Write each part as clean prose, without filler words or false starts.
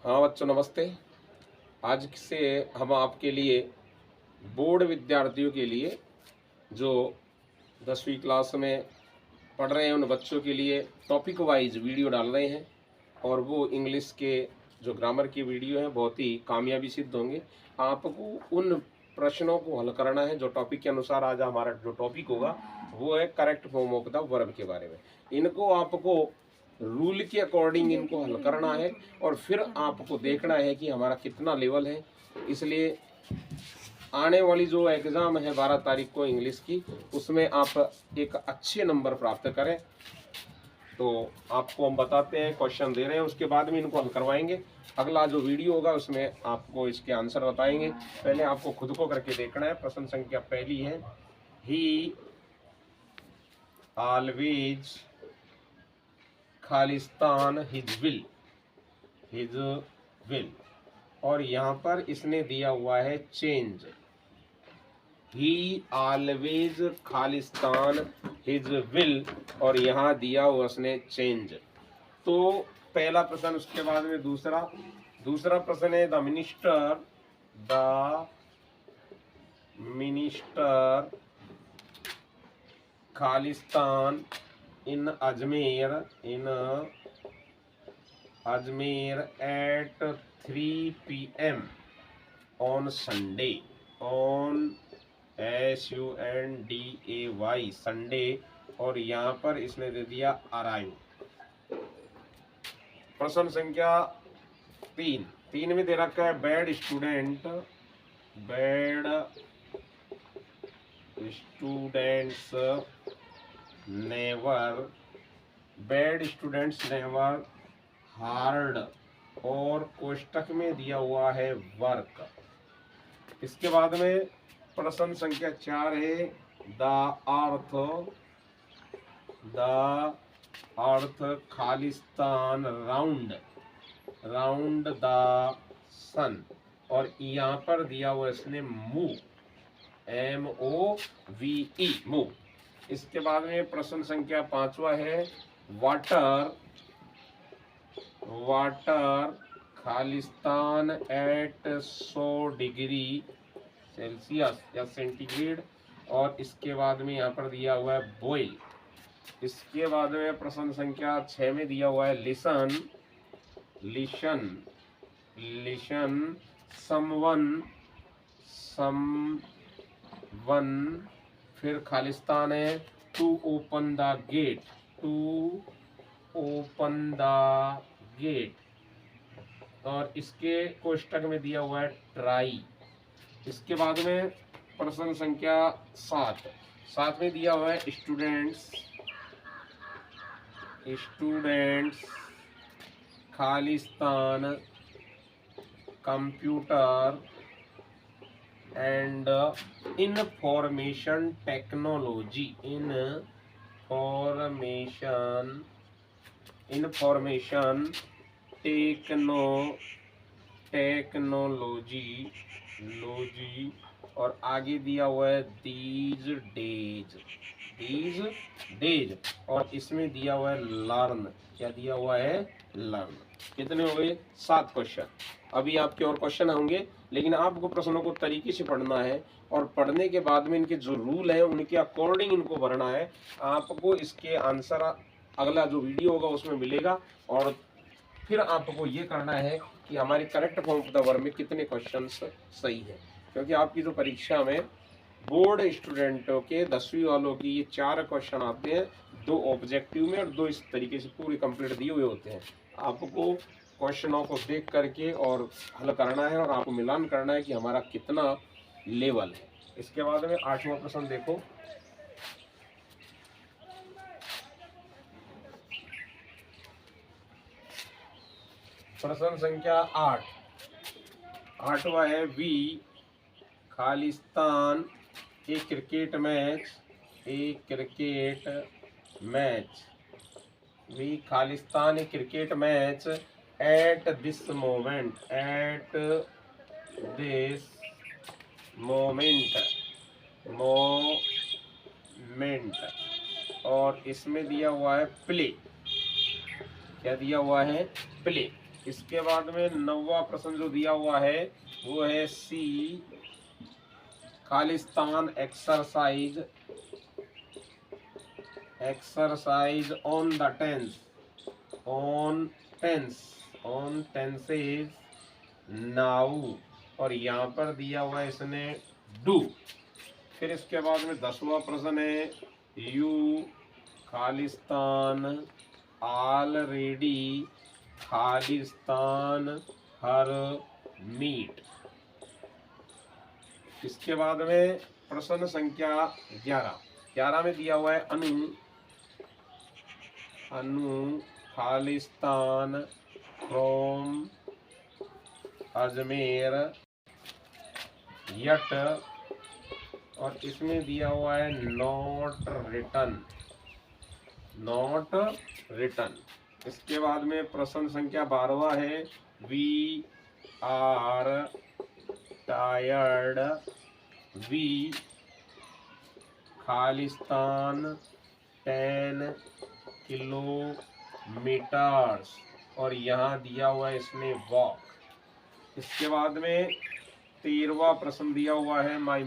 हाँ बच्चों नमस्ते। आज से हम आपके लिए बोर्ड विद्यार्थियों के लिए जो 10वीं क्लास में पढ़ रहे हैं उन बच्चों के लिए टॉपिक वाइज वीडियो डाल रहे हैं और वो इंग्लिश के जो ग्रामर की वीडियो हैं बहुत ही कामयाबी सिद्ध होंगे। आपको उन प्रश्नों को हल करना है जो टॉपिक के अनुसार। आज हमारा जो टॉपिक होगा वो है correct form of the verb के बारे में। इनको आपको रूल के अकॉर्डिंग इनको हल करना है और फिर आपको देखना है कि हमारा कितना लेवल है। इसलिए आने वाली जो एग्ज़ाम है 12 तारीख को इंग्लिश की, उसमें आप एक अच्छे नंबर प्राप्त करें। तो आपको हम बताते हैं, क्वेश्चन दे रहे हैं, उसके बाद में इनको हल करवाएंगे। अगला जो वीडियो होगा उसमें आपको इसके आंसर बताएंगे। पहले आपको खुद को करके देखना है। प्रश्न संख्या पहली है, ही ऑलवेज खालिस्तान हिज विल और यहाँ पर इसने दिया हुआ है change. He always Khalistan his will और यहाँ दिया हुआ उसने चेंज। तो पहला प्रश्न, उसके बाद में दूसरा प्रश्न है द मिनिस्टर खालिस्तान in Ajmer at 3 PM on Sunday, ऑन SUNDAY संडे और यहाँ पर इसने दे दिया अराइव। प्रश्न संख्या 3 में दे रखा है बैड स्टूडेंट्स नेवर हार्ड और कोष्टक में दिया हुआ है वर्क। इसके बाद में प्रश्न संख्या 4 है द अर्थ खालिस्तान राउंड द सन और यहाँ पर दिया हुआ इसने मूव, MOVE मूव। इसके बाद में प्रश्न संख्या 5वां है वाटर खालिस्तान एट 100 डिग्री सेल्सियस या सेंटीग्रेड और इसके बाद में यहाँ पर दिया हुआ है बॉयल। इसके बाद में प्रश्न संख्या 6 में दिया हुआ है लिशन समवन फिर खालिस्तान है टू ओपन द गेट और इसके कोष्टक में दिया हुआ है ट्राई। इसके बाद में प्रश्न संख्या 7 में दिया हुआ है students Khalistan computer and information technology और आगे दिया हुआ है दीज डेज और इसमें दिया हुआ है लर्न। क्या दिया हुआ है? लर्न। कितने हो गए? 7 क्वेश्चन। अभी आपके और क्वेश्चन होंगे लेकिन आपको प्रश्नों को तरीके से पढ़ना है और पढ़ने के बाद में इनके जो रूल है उनके अकॉर्डिंग इनको भरना है। आपको इसके आंसर अगला जो वीडियो होगा उसमें मिलेगा और फिर आपको ये करना है कि हमारी correct form of the verb में कितने क्वेश्चंस सही है। क्योंकि आपकी जो परीक्षा में बोर्ड स्टूडेंटों के 10वीं वालों की ये 4 क्वेश्चन आते हैं, 2 ऑब्जेक्टिव में और 2 इस तरीके से पूरे कंप्लीट दिए हुए होते हैं। आपको क्वेश्चनों को देख करके और हल करना है और आपको मिलान करना है कि हमारा कितना लेवल है। इसके बाद में 8वां प्रश्न देखो। प्रश्न संख्या 8वां है वी खालिस्तान ए क्रिकेट वी खालिस्तान a cricket match at this moment और इसमें दिया हुआ है प्ले। क्या दिया हुआ है? प्ले। इसके बाद में 9वां प्रश्न जो दिया हुआ है वो है सी, खालिस्तान exercise on the tense, on tenses now, और यहाँ पर दिया हुआ है इसने डू। फिर इसके बाद में 10वां प्रश्न है यू खालिस्तान ऑलरेडी खालिस्तान हर मीट। इसके बाद में प्रश्न संख्या 11 में दिया हुआ है अनु खालिस्तान फ्रॉम अजमेर यट, और इसमें दिया हुआ है नॉट रिटन। इसके बाद में प्रश्न संख्या 12 है वी आर टायर्ड वी खालिस्तान 10 किलोमीटर्स, और यहाँ दिया हुआ है इसने वॉक। इसके बाद में 13वां प्रश्न दिया हुआ है my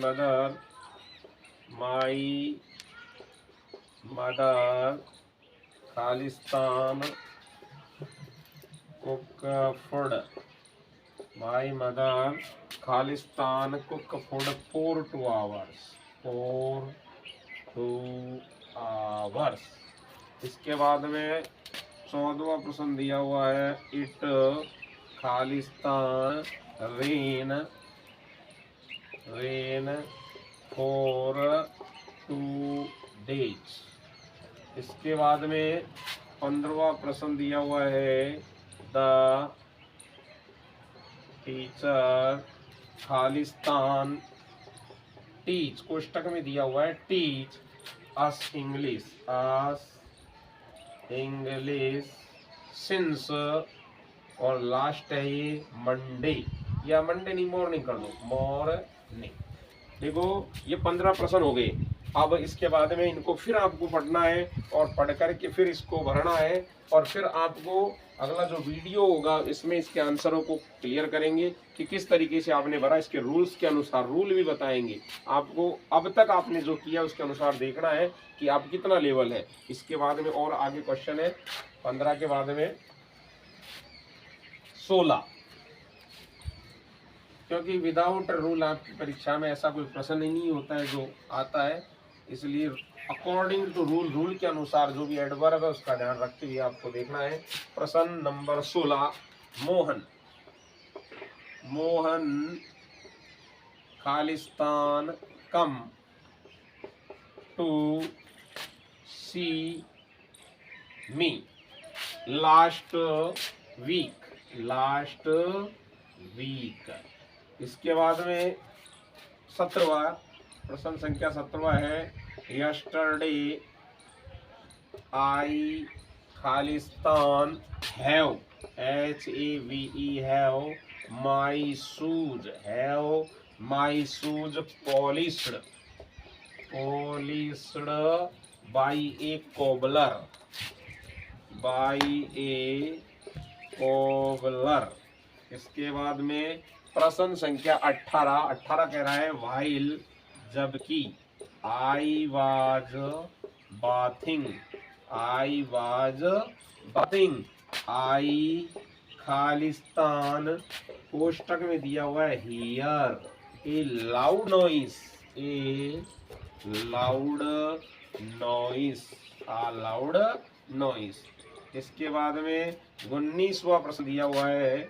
mother Khalistan cook food, my mother Khalistan cook food for 2 hours. इसके बाद में 14वां प्रश्न दिया हुआ है it Khalistan rain for 2 days। इसके बाद में 15वां प्रश्न दिया हुआ है द टीचर खालिस्तान टीच, कोष्टक में दिया हुआ है टीच अस इंग्लिश सिंस, और लास्ट है ये मंडे, या मंडे नहीं मॉर्निंग कर दो, मॉर्निंग। देखो ये 15 प्रश्न हो गए। अब इसके बाद में इनको फिर आपको पढ़ना है और पढ़ करके फिर इसको भरना है, और फिर आपको अगला जो वीडियो होगा इसमें इसके आंसरों को क्लियर करेंगे कि किस तरीके से आपने भरा। इसके रूल्स के अनुसार रूल भी बताएंगे आपको। अब तक आपने जो किया उसके अनुसार देखना है कि आप कितना लेवल है। इसके बाद में और आगे क्वेश्चन है 15 के बाद में 16, क्योंकि विदाउट रूल आपकी परीक्षा में ऐसा कोई प्रश्न ही नहीं होता है जो आता है, इसलिए अकॉर्डिंग टू रूल के अनुसार जो भी एडवर्ब है उसका ध्यान रखते हुए आपको देखना है। प्रश्न नंबर 16, मोहन खालिस्तान come to see me last week. इसके बाद में 17वां प्रश्न संख्या 17वां है यस्टरडे आई खालिस्तान have have my shoes polished by a cobbler. इसके बाद में प्रश्न संख्या 18 कह रहा है व्हाइल जबकि आई वाज बाथिंग आई खालिस्तान कोष्टक में दिया हुआ है हियर ए लाउड नॉइस। इसके बाद में 19वां प्रश्न दिया हुआ है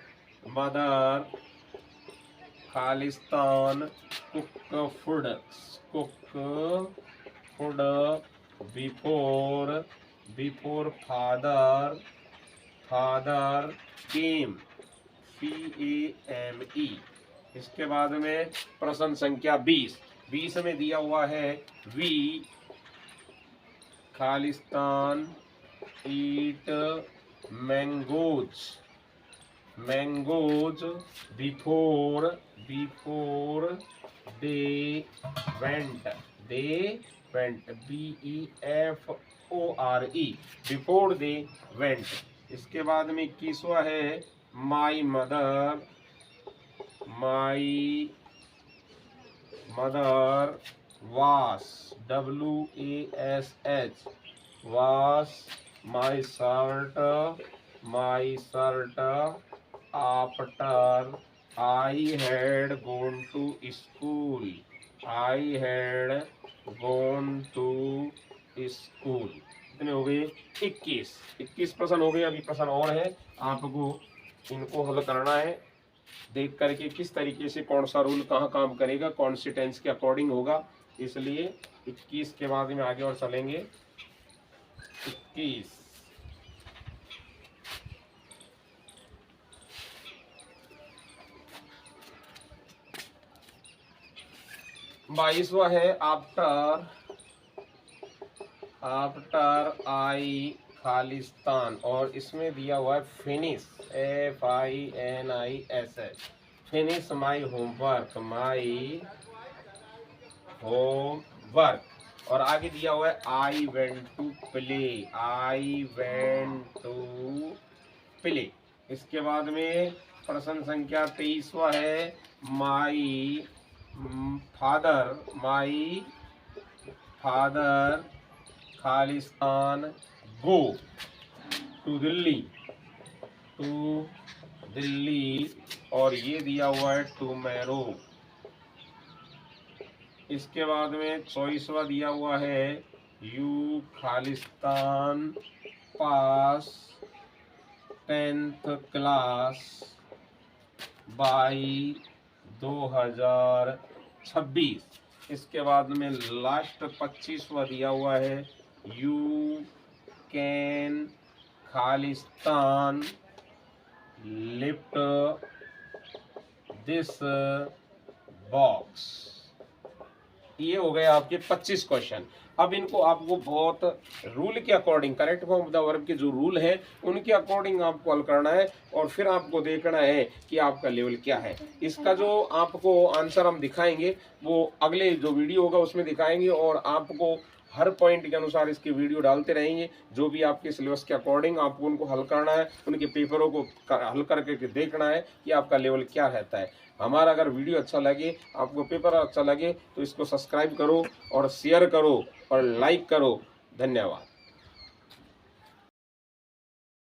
mother Khalistan cook food before father came CAME। इसके बाद में प्रश्न संख्या 20 में दिया हुआ है वी खालिस्तान eat mangoes before they went BEFORE before they went. इसके बाद में 21वां है my mother wash, WASH, wash my shirt after I had gone to school, I had gone to school. कितने हो गए? 21 प्रश्न हो गए। अभी प्रश्न और है, आपको इनको हल करना है, देख करके किस तरीके से कौन सा रूल कहाँ काम करेगा, कौन सी टेंस के अकॉर्डिंग होगा। इसलिए 21 के बाद में आगे और चलेंगे। 21 22वां है आफ्टर आई खालिस्तान, और इसमें दिया हुआ है finish, FINISH, finish my homework, और आगे दिया हुआ है आई वेंट टू प्ले। इसके बाद में प्रश्न संख्या 23वां है माई फादर खालिस्तान गो टू दिल्ली, और ये दिया हुआ है टुमेरो। इसके बाद में 24वां दिया हुआ है you Khalistan pass 10th class by 2026। इसके बाद में लास्ट 25वां दिया हुआ है you can Khalistan lift this box. ये हो गए आपके 25 क्वेश्चन। अब इनको आपको बहुत रूल के according, correct form of the verb के जो रूल है उनके अकॉर्डिंग आपको हल करना है, और फिर आपको देखना है कि आपका लेवल क्या है। इसका जो आपको आंसर हम दिखाएंगे वो अगले जो वीडियो होगा उसमें दिखाएंगे, और आपको हर पॉइंट के अनुसार इसके वीडियो डालते रहेंगे। जो भी आपके सिलेबस के अकॉर्डिंग आपको उनको हल करना है, उनके पेपरों को हल करके देखना है कि आपका लेवल क्या रहता है। हमारा अगर वीडियो अच्छा लगे, आपको पेपर अच्छा लगे, तो इसको सब्सक्राइब करो और शेयर करो और लाइक करो। धन्यवाद।